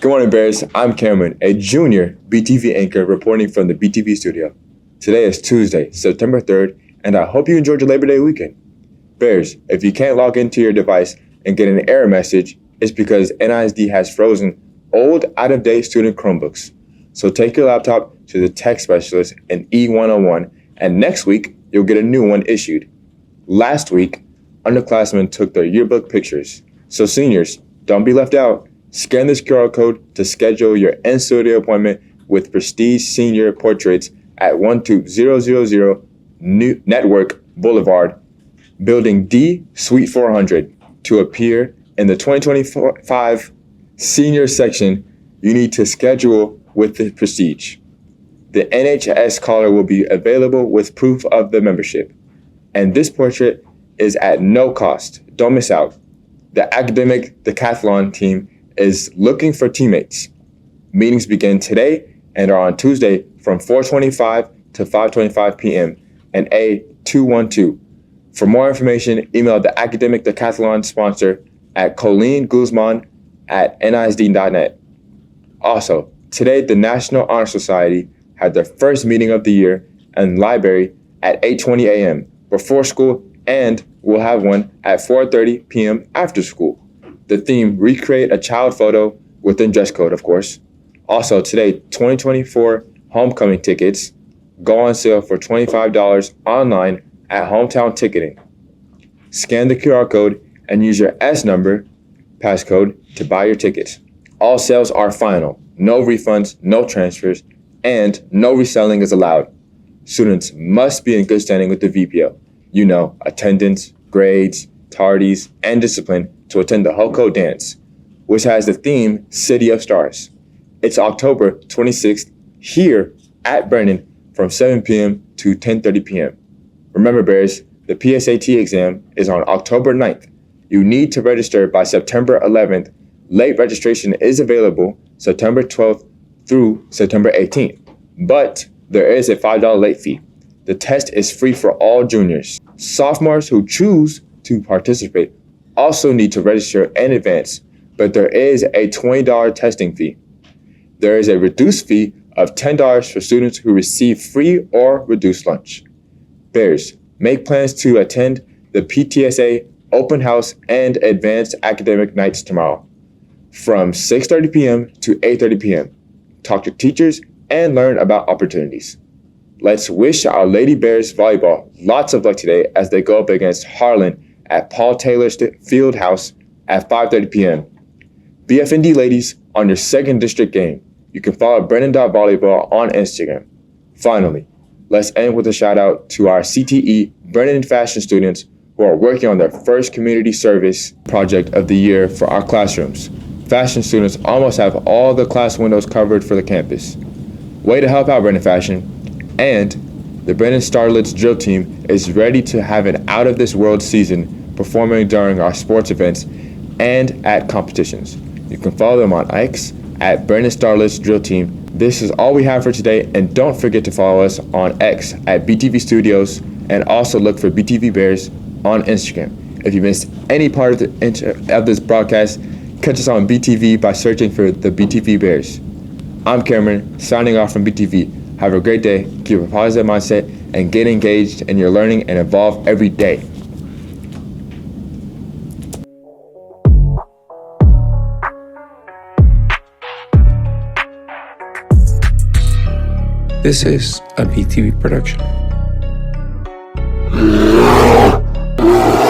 Good morning, Bears. I'm Cameron, a junior BTV anchor reporting from the BTV studio. Today is Tuesday, September 3rd, and I hope you enjoyed your Labor Day weekend. Bears, if you can't log into your device and get an error message, it's because NISD has frozen old, out-of-date student Chromebooks. So take your laptop to the tech specialist in E101, and next week, you'll get a new one issued. Last week, underclassmen took their yearbook pictures. So seniors, don't be left out. Scan this QR code to schedule your in-studio appointment with Prestige Senior Portraits at 12000 New Network Boulevard, Building D, Suite 400. To appear in the 2025 Senior section, you need to schedule with the Prestige. The NHS collar will be available with proof of the membership. And this portrait is at no cost. Don't miss out. The academic Decathlon team is looking for teammates. Meetings begin today and are on Tuesday from 4:25 to 5:25 p.m. and A212. For more information, email the academic Decathlon sponsor at Colleen Guzman at nisd.net. Also, today the National Honor Society had their first meeting of the year in the library at 8:20 a.m. before school, and we'll have one at 4:30 p.m. after school. The theme, recreate a child photo within dress code, of course. Also, today, 2024 homecoming tickets go on sale for $25 online at Hometown Ticketing. Scan the QR code and use your S number, passcode, to buy your tickets. All sales are final. No refunds, no transfers, and no reselling is allowed. Students must be in good standing with the VPO. You know, attendance, grades, tardies, and discipline to attend the HOCO dance, which has the theme City of Stars. It's October 26th here at Brennan from 7 p.m. to 10:30 p.m. Remember, Bears, the PSAT exam is on October 9th. You need to register by September 11th. Late registration is available September 12th through September 18th, but there is a $5 late fee. The test is free for all juniors. Sophomores who choose to participate also need to register in advance, but there is a $20 testing fee. There is a reduced fee of $10 for students who receive free or reduced lunch. Bears, make plans to attend the PTSA open house and advanced academic nights tomorrow from 6:30 p.m. to 8:30 p.m. Talk to teachers and learn about opportunities. Let's wish our Lady Bears Volleyball lots of luck today as they go up against Harlan at Paul Taylor Field House at 5:30 p.m. BFND ladies on your second district game. You can follow Brennan.volleyball on Instagram. Finally, let's end with a shout out to our CTE Brennan Fashion students who are working on their first community service project of the year for our classrooms. Fashion students almost have all the class windows covered for the campus. Way to help out, Brennan Fashion. And the Brennan Starlettes Drill Team is ready to have an out-of-this-world season performing during our sports events and at competitions. You can follow them on X at Brennan Starlettes Drill Team. This is all we have for today, and don't forget to follow us on X at BTV Studios, and also look for BTV Bears on Instagram. If you missed any part of this broadcast, catch us on BTV by searching for the BTV Bears. I'm Cameron, signing off from BTV. Have a great day, keep a positive mindset, and get engaged in your learning and evolve every day. This is a BTV production.